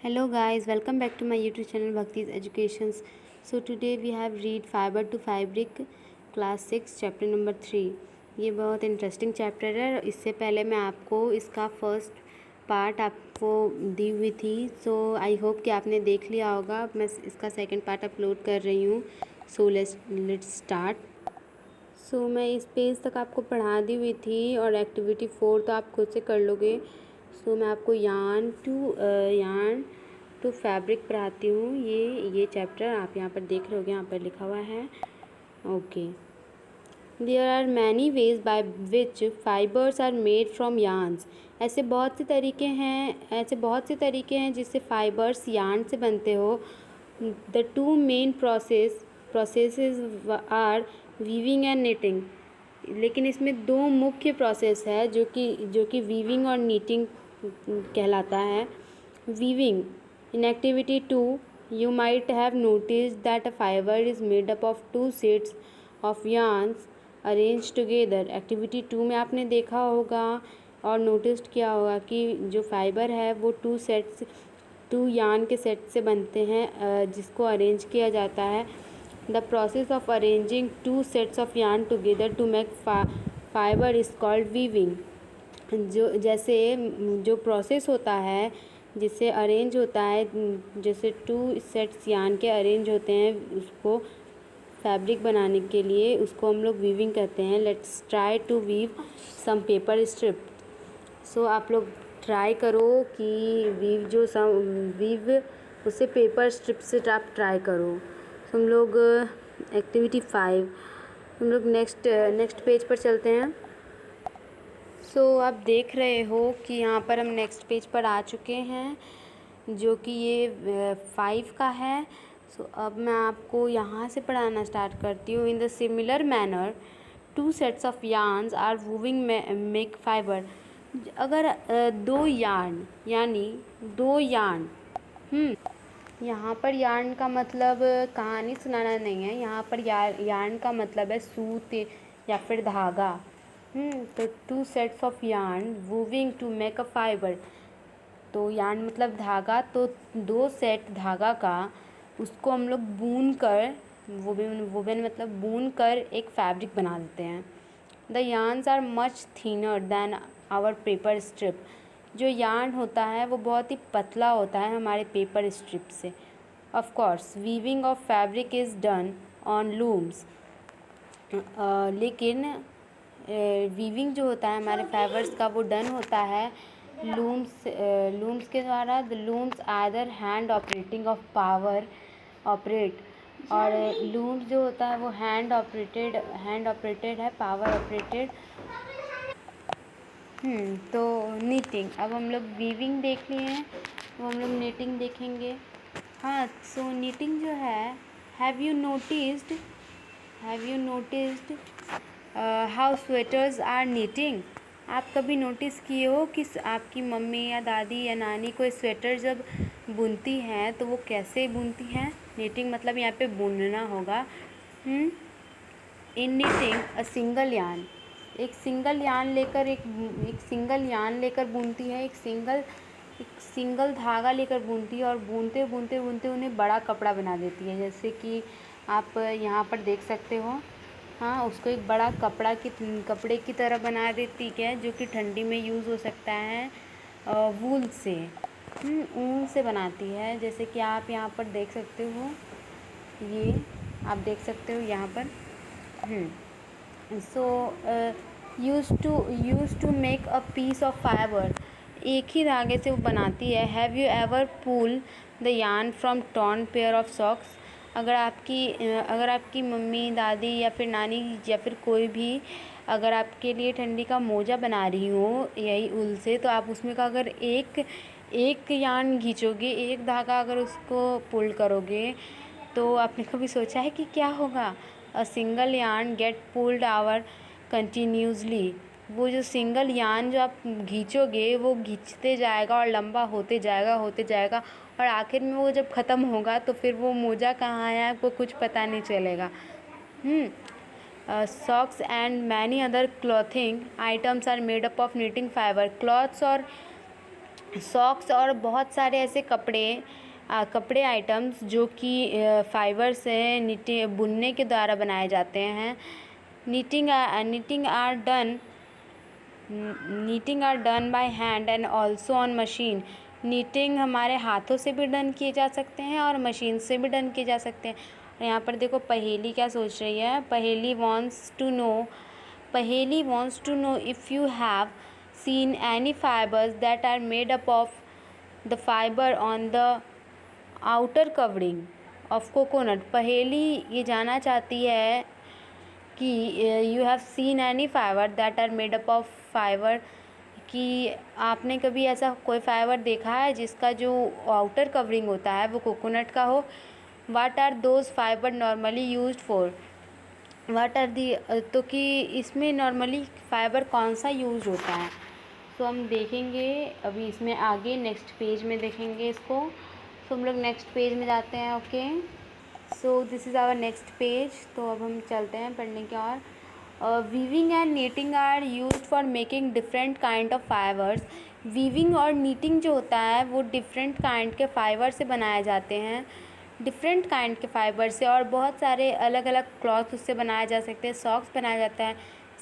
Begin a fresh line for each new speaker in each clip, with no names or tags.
Hello guys, welcome back to my YouTube channel Bhakti's Educations. So today we have read Fiber to Fabric class 6 chapter number 3. ये बहुत interesting chapter है। इससे पहले मैं आपको इसका फर्स्ट पार्ट आपको दी हुई थी, सो आई होप कि आपने देख लिया होगा। मैं इसका सेकंड पार्ट अपलोड कर रही हूँ। So let's start. सो मैं इस पेज तक आपको पढ़ा दी हुई थी और एक्टिविटी 4 तो आप खुद से कर लोगे। सो मैं आपको यार्न टू फैब्रिक पढ़ाती हूँ। ये चैप्टर आप यहाँ पर देख रहे होगे, यहाँ पर लिखा हुआ है। Okay, there are many ways by which fibres are made from yarns. ऐसे बहुत से तरीके हैं जिससे फाइबर्स यार्न से बनते हो। The two main processes are weaving and knitting. लेकिन इसमें दो मुख्य प्रोसेस है जो कि वीविंग और नीटिंग कहलाता है। Weaving, in activity 2 you might have noticed that a fiber is made up of two sets of yarns arranged together। Activity 2 में आपने देखा होगा और नोटिस किया होगा कि जो फाइबर है वो टू यार्न के सेट से बनते हैं जिसको अरेंज किया जाता है। The process of arranging two sets of yarn together to make fibre is called weaving. जो प्रोसेस होता है जिससे अरेंज होता है, जैसे टू सेट्स यार्न के अरेंज होते हैं उसको फैब्रिक बनाने के लिए, उसको हम लोग वीविंग कहते हैं। Let's try to weave some paper strip. So आप लोग ट्राई करो कि वीव उससे पेपर स्ट्रिप से आप ट्राई करो। तो हम लोग एक्टिविटी 5 हम लोग नेक्स्ट पेज पर चलते हैं। सो आप देख रहे हो कि यहाँ पर हम नेक्स्ट पेज पर आ चुके हैं जो कि ये 5 का है। सो अब मैं आपको यहाँ से पढ़ाना स्टार्ट करती हूँ। In the similar manner two sets of yarns are weaving make fibre. अगर दो यार्न यहाँ पर यार्न का मतलब कहानी सुनाना नहीं है। यहाँ पर यार्न का मतलब है सूत या फिर धागा। तो two sets of yarn weaving to make a fibre. तो यार्न मतलब धागा, तो दो सेट धागा का उसको हम लोग बुन कर, वुवन मतलब बुन कर एक फैब्रिक बना देते हैं। The yarns are much thinner than our paper strip. जो यार्न होता है वो बहुत ही पतला होता है हमारे पेपर स्ट्रिप से। Of course weaving of fabric is done on looms. लेकिन वीविंग जो होता है हमारे फाइबर्स का वो डन होता है लूम्स के द्वारा। द लूम्स आदर hand operating of power operate. और लूम्स जो होता है वो हैंड ऑपरेटेड है, पावर ऑपरेटेड। तो नीटिंग, अब हम लोग वीविंग देख लिए हैं, तो हम लोग नीटिंग देखेंगे। हाँ, सो नीटिंग जो है, have you noticed how sweaters are knitting. आप कभी नोटिस किए हो कि आपकी मम्मी या दादी या नानी कोई स्वेटर जब बुनती हैं तो वो कैसे बुनती हैं। नीटिंग मतलब यहाँ पे बुनना होगा। इन नीटिंग अ सिंगल यार्न, एक सिंगल यार्न लेकर बुनती है, एक सिंगल धागा लेकर बुनती है और बुनते बुनते बुनते उन्हें बड़ा कपड़ा बना देती है। जैसे कि आप यहाँ पर देख सकते हो। हाँ, उसको एक बड़ा कपड़े की तरह बना देती है जो कि ठंडी में यूज़ हो सकता है। वूल से, ऊन से बनाती है। जैसे कि आप यहाँ पर देख सकते हो, ये आप देख सकते हो यहाँ पर। So use to make a piece of fiber. एक ही धागे से वो बनाती है। Have you ever pull the yarn from torn pair of socks. अगर आपकी मम्मी, दादी या फिर नानी या फिर कोई भी अगर आपके लिए ठंडी का मोजा बना रही हो यही ऊल से, तो आप उसमें का अगर एक यार्न खींचोगे, एक धागा अगर उसको पुल करोगे, तो आपने कभी सोचा है कि क्या होगा। A single yarn get pulled our continuously. वो जो सिंगल यार्न जो आप खींचोगे वो खींचते जाएगा और लंबा होते जाएगा और आखिर में वो जब ख़त्म होगा तो फिर वो मोजा कहाँ है आपको कुछ पता नहीं चलेगा। Socks and many other clothing items are made up of knitting fiber. Clothes और सॉक्स और बहुत सारे ऐसे कपड़े आइटम्स जो कि फाइबर से बुनने के द्वारा बनाए जाते हैं। Knitting are done by hand and also on machine. Knitting हमारे हाथों से भी डन किए जा सकते हैं और मशीन से भी डन किए जा सकते हैं। और यहाँ पर देखो पहेली क्या सोच रही है। पहेली wants to know if you have seen any fibers that are made up of the fiber on the outer covering of coconut। पहेली ये जानना चाहती है कि you have seen any fiber that are made up of fiber, कि आपने कभी ऐसा कोई फाइबर देखा है जिसका जो आउटर कवरिंग होता है वो कोकोनट का हो। What are those fiber normally used for. What are the, तो कि इसमें नॉर्मली फाइबर कौन सा यूज होता है। तो हम देखेंगे अभी इसमें आगे नेक्स्ट पेज में देखेंगे इसको। तो हम लोग नेक्स्ट पेज में जाते हैं। Okay, so this is our next page. तो अब हम चलते हैं पढ़ने की ओर। Weaving and knitting are used for making different kind of fibres. वीविंग और नीटिंग जो होता है वो डिफरेंट काइंड के फाइबर से बनाए जाते हैं, डिफरेंट काइंड के फाइबर से, और बहुत सारे अलग अलग क्लॉथ उससे बनाया जा सकते हैं। सॉक्स बनाया जाता है,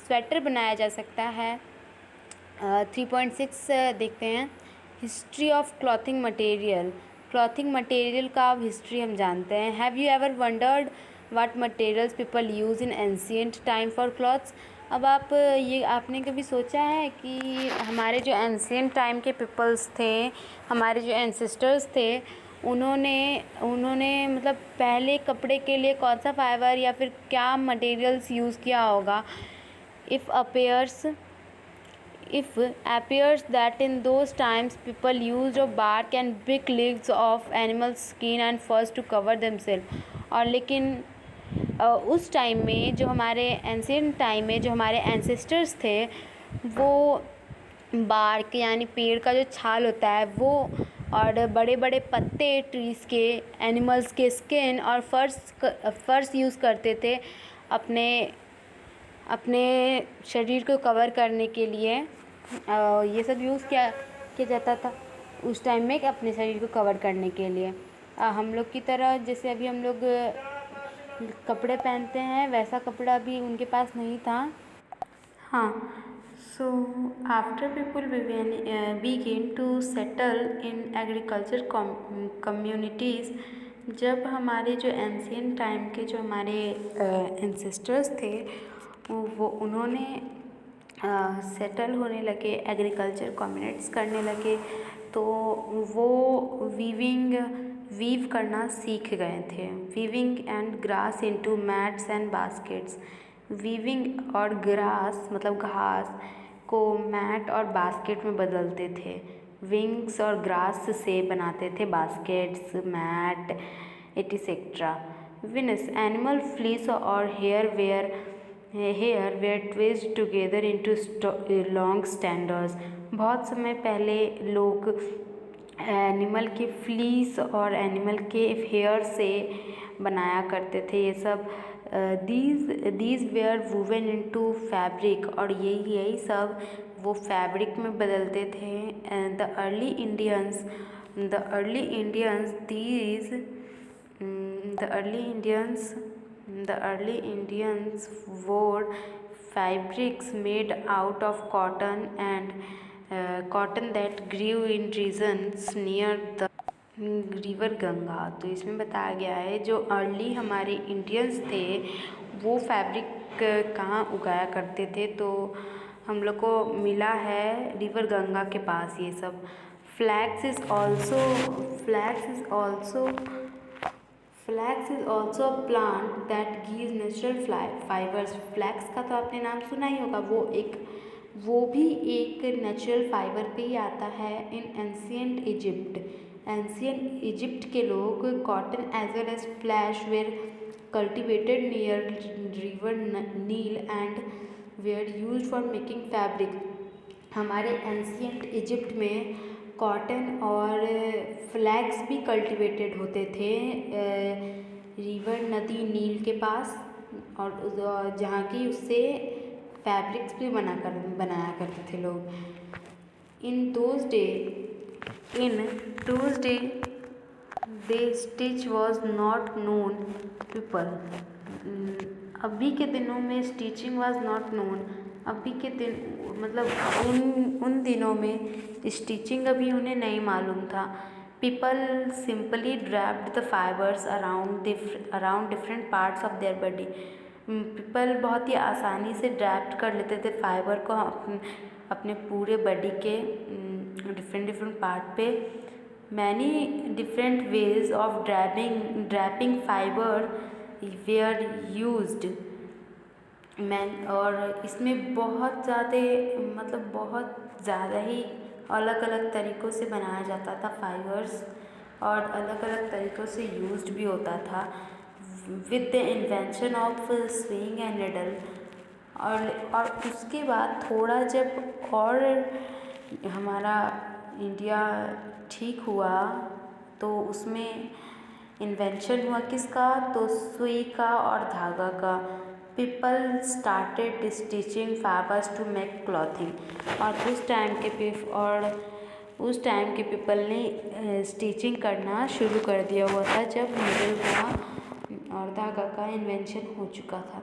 स्वेटर बनाया जा सकता है। 3.6 देखते हैं। History of clothing material. Clothing material का अब हिस्ट्री हम जानते हैं। Have you ever wondered what materials people use in ancient time for clothes. अब आपने कभी सोचा है कि हमारे जो एंशिएंट टाइम के पीपल्स थे, हमारे जो एंसेस्टर्स थे, उन्होंने मतलब पहले कपड़े के लिए कौन सा फाइबर या फिर क्या मटेरियल्स यूज़ किया होगा। If appears that in those times people used of bark and brick leaves of animal skin and furs to cover themselves। और लेकिन उस टाइम में जो हमारे एंशिएंट टाइम में जो हमारे एंसेस्टर्स थे वो बार्क यानी पेड़ का जो छाल होता है वो, और बड़े बड़े पत्ते ट्रीज़ के, एनिमल्स के स्किन और फर्स यूज़ करते थे अपने शरीर को कवर करने के लिए। ये सब यूज़ किया जाता था उस टाइम में अपने शरीर को कवर करने के लिए। हम लोग की तरह जैसे अभी हम लोग कपड़े पहनते हैं वैसा कपड़ा भी उनके पास नहीं था। हाँ, so after people begin to settle in agriculture communities. जब हमारे जो एंशिएंट टाइम के जो हमारे एंसेस्टर्स थे वो उन्होंने सेटल होने लगे, एग्रीकल्चर कम्युनिटीज़ करने लगे, तो वो वीव करना सीख गए थे। Weaving and grass into mats and baskets. Weaving और ग्रास मतलब घास को मैट और बास्केट में बदलते थे। विंग्स और ग्रास से बनाते थे बास्केट्स, मैट एटिसेट्रा। विनस एनिमल फ्लीस और hair were twist together into long strands. बहुत समय पहले लोग एनिमल के फ्लीस और एनिमल के हेयर से बनाया करते थे ये सब। These where woven into fabric, और यही सब वो फैब्रिक में बदलते थे। The early Indians wore fabrics made out of cotton that grew in regions near the river Ganga. तो इसमें बताया गया है जो अर्ली हमारे इंडियंस थे वो फैब्रिक कहाँ उगाया करते थे, तो हम लोग को मिला है रिवर गंगा के पास ये सब। Flax is also a plant that gives natural fibers. Flax का तो आपने नाम सुना ही होगा, वो भी एक नेचुरल फाइबर पे ही आता है। इन एंशिएंट इजिप्ट के लोग cotton as well as flash were cultivated near river Nile and were used for making fabric. हमारे एंशिएंट इजिप्ट में कॉटन और फ्लैक्स भी कल्टिवेटेड होते थे रिवर नदी नील के पास, और जहाँ की उससे फैब्रिक्स भी बनाया करते थे लोग। In those In Tuesday, the stitch was not known people. अभी के दिनों में स्टिचिंग वॉज नॉट नोन, अभी के दिन मतलब उन दिनों में स्टिचिंग अभी उन्हें नहीं मालूम था. People simply draped the fibres around different parts of their body. People बहुत ही आसानी से ड्रैप्ट कर लेते थे फाइबर को अपने पूरे बॉडी के डिफरेंट पार्ट पे. Many different ways of draping fiber were used. और इसमें बहुत ज़्यादा ही अलग अलग तरीक़ों से बनाया जाता था फाइबर्स, और अलग अलग तरीक़ों से यूज्ड भी होता था. With the invention of swing and needle. और उसके बाद थोड़ा जब और हमारा इंडिया ठीक हुआ तो उसमें इन्वेंशन हुआ किसका, तो सुई का और धागा का. People started stitching fibers to make clothing. और उस टाइम के पीपल ने स्टिचिंग करना शुरू कर दिया हुआ था जब नीडल का और धागा का इन्वेंशन हो चुका था.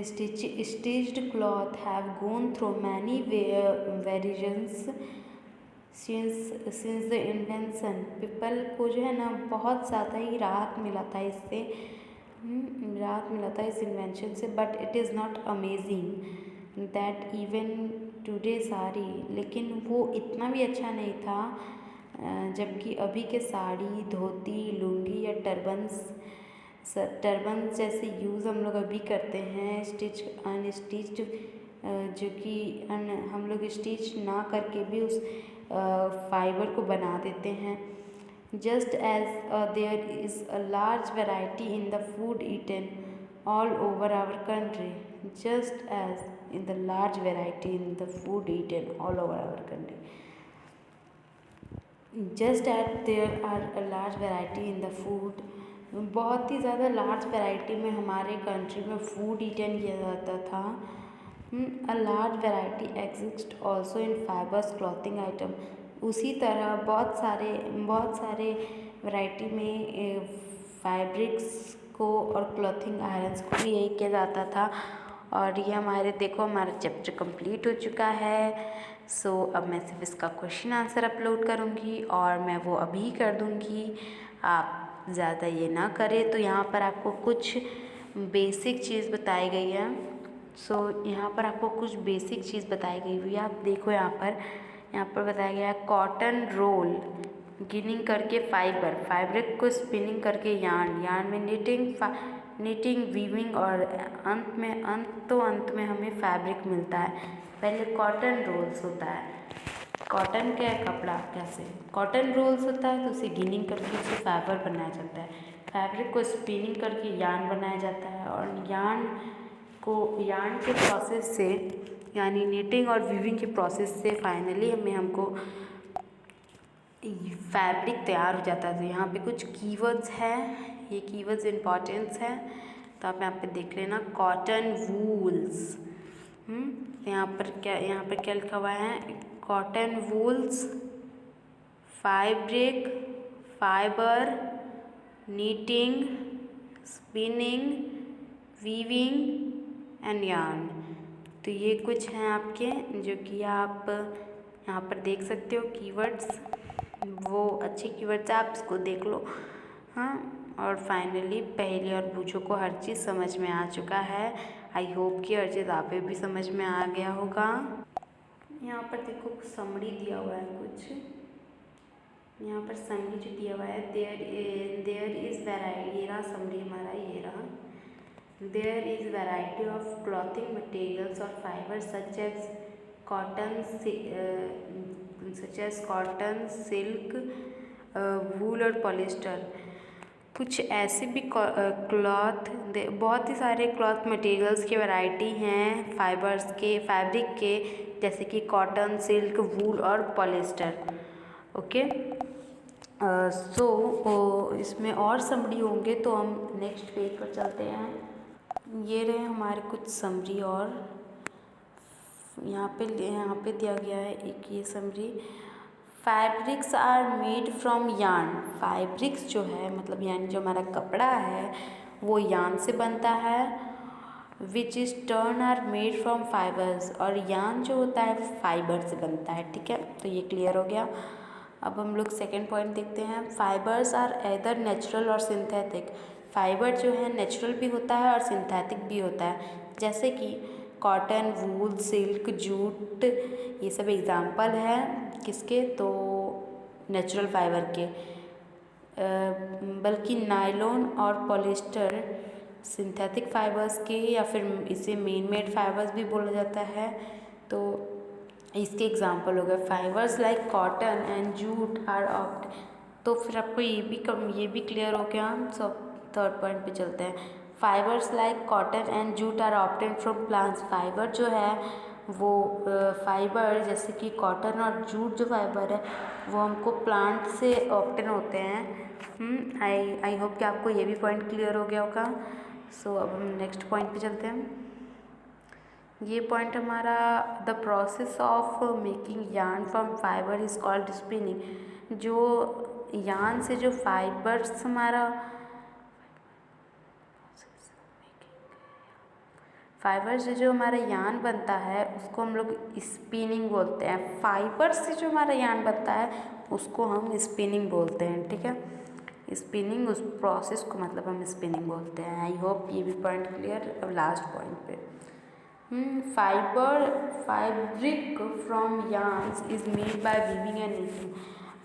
Stitched cloth have gone through many variations since the invention. People को जो है ना बहुत ज़्यादा ही राहत मिला था इस इन्वेंशन से. But it is not amazing that even today sari. लेकिन वो इतना भी अच्छा नहीं था जबकि अभी के साड़ी, धोती, लुंगी या टर्बन जैसे यूज़ हम लोग अभी करते हैं. अनस्टिच्ड जो कि हम लोग स्टिच ना करके भी उस फाइबर को बना देते हैं. Just as there is a large variety in the food eaten all over our country. Just as in the large variety in the food eaten all over our country. Just at there are a large variety in the food. बहुत ही ज़्यादा large variety में हमारे country में food eaten किया जाता था. अ large variety exist also in fibres clothing item. उसी तरह बहुत सारे वैरायटी में फैब्रिक्स को और क्लॉथिंग आयरन्स को भी यही किया जाता था. और ये हमारा चैप्टर कंप्लीट हो चुका है. सो अब मैं सिर्फ इसका क्वेश्चन आंसर अपलोड करूँगी और मैं वो अभी कर दूँगी. आप ज़्यादा ये ना करें. तो यहाँ पर आपको कुछ बेसिक चीज़ बताई गई है. यहाँ पर आपको कुछ बेसिक चीज़ बताई गई हुई है. आप देखो यहाँ पर बताया गया है कॉटन रोल गिनिंग करके फैब्रिक को स्पिनिंग करके यार्न में नीटिंग वीविंग और अंत में हमें फैब्रिक मिलता है. पहले कॉटन रोल्स होता है. कॉटन क्या है, कपड़ा. कैसे कॉटन रोल्स होता है तो उसे गिनिंग करके उसे फाइबर बनाया जाता है. फैब्रिक को स्पिनिंग करके यार्न बनाया जाता है. और यार्न के प्रोसेस से यानी नीटिंग और वीविंग के प्रोसेस से फाइनली हमको फैब्रिक तैयार हो जाता है. तो यहाँ पे कुछ कीवर्ड्स हैं, ये कीवर्ड्स इम्पॉर्टेंस है तो आप यहाँ पे देख लेना. Cotton wools. यहाँ पर क्या लिखा हुआ है, cotton wools, fabric, fibre, knitting, spinning, weaving and yarn. तो ये कुछ हैं आपके जो कि आप यहाँ पर देख सकते हो कीवर्ड्स. वो अच्छे कीवर्ड्स आप इसको देख लो. और फाइनली पहेली और बूझो को हर चीज़ समझ में आ चुका है. आई होप कि हर चीज़ आप भी समझ में आ गया होगा. यहाँ पर देखो समरी दिया हुआ है कुछ. यहाँ पर समरी जो दिया हुआ है देयर इज़ वैरायटी. ये रहा समरी हमारा, ये रहा. There is variety of clothing materials और fibre such as cotton, silk, wool और पॉलिस्टर. कुछ ऐसे भी बहुत ही सारे क्लॉथ मटेरियल्स की वैरायटी हैं फैब्रिक के, जैसे कि कॉटन, सिल्क, वूल और पॉलिस्टर. ओके. इसमें और समरी होंगे तो हम नेक्स्ट पेज पर चलते हैं. ये रहे हमारे कुछ समरी. और यहाँ पे दिया गया है एक ये summary. Fabrics are made from yarn. Fabrics जो है मतलब यानी जो हमारा कपड़ा है वो यार्न से बनता है। Which is turn are made from fibers, और यार्न जो होता है फाइबर से बनता है। ठीक है, तो ये क्लियर हो गया। अब हम लोग सेकेंड पॉइंट देखते हैं। फाइबर्स आर एदर नेचुरल और सिंथेटिक। फाइबर जो है नेचुरल भी होता है और सिंथेटिक भी होता है, जैसे कि कॉटन, वूल, सिल्क, जूट, ये सब एग्जाम्पल है किसके, तो नेचुरल फाइबर के। बल्कि नायलॉन और पॉलिस्टर सिंथेटिक फाइबर्स के, या फिर इसे मैन मेड फाइबर्स भी बोला जाता है। तो इसके एग्जाम्पल हो गए fibers like cotton and jute are opt. तो फिर आपको ये भी क्लियर हो गया। हम सब थर्ड पॉइंट पे चलते हैं। Fibers like cotton and jute are obtain from plants. Fiber जो है वो फाइबर जैसे कि कॉटन और जूट जो फाइबर है वो हमको प्लांट से ऑप्टेन होते हैं। आई होप कि आपको ये भी पॉइंट क्लियर हो गया होगा। सो अब हम नेक्स्ट पॉइंट पे चलते हैं। ये पॉइंट हमारा the process of making yarn from fibre is called spinning. जो यार्न से जो फाइबर्स हमारा फाइबर से जो हमारा यार्न बनता है उसको हम लोग स्पिनिंग बोलते हैं। फाइबर से जो हमारा यार्न बनता है उसको हम स्पिनिंग बोलते हैं। ठीक है, स्पिनिंग उस प्रोसेस को मतलब हम स्पिनिंग बोलते हैं। आई होप ये भी पॉइंट क्लियर। अब लास्ट पॉइंट पे fabric from yarns is made by weaving and knitting.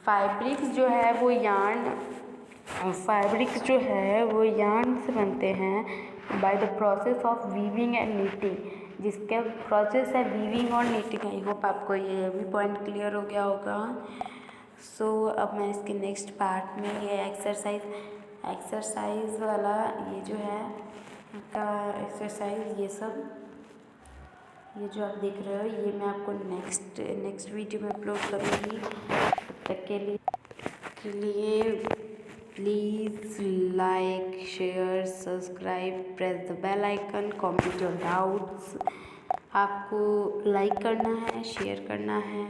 Fabrics जो है वो फैब्रिक्स जो है वो यार्न से बनते हैं by the process of weaving and knitting, जिसका प्रोसेस है वीविंग और नीटिंग। आई होप आपको ये भी पॉइंट क्लियर हो गया होगा। सो अब मैं इसके नेक्स्ट पार्ट में ये एक्सरसाइज वाला ये जो है का एक्सरसाइज ये जो आप देख रहे हो ये मैं आपको नेक्स्ट वीडियो में अपलोड करूँगी। तब तक के लिए please like, share, subscribe, press the bell icon, comment your doubts. आपको लाइक करना है, शेयर करना है,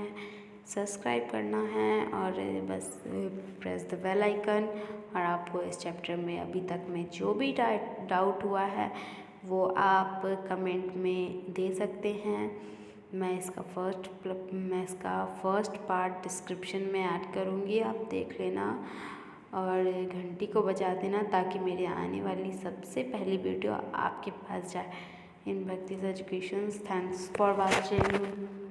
सब्सक्राइब करना है और बस प्रेस द बेल आइकन। और आपको इस चैप्टर में अभी तक में जो भी डाउट हुआ है वो आप कमेंट में दे सकते हैं। मैं इसका फर्स्ट पार्ट डिस्क्रिप्शन में ऐड करूँगी, आप देख लेना और घंटी को बजा देना ताकि मेरी आने वाली सबसे पहली वीडियो आपके पास जाए। इन भक्तिज एजुकेशन, थैंक्स फॉर वॉचिंग।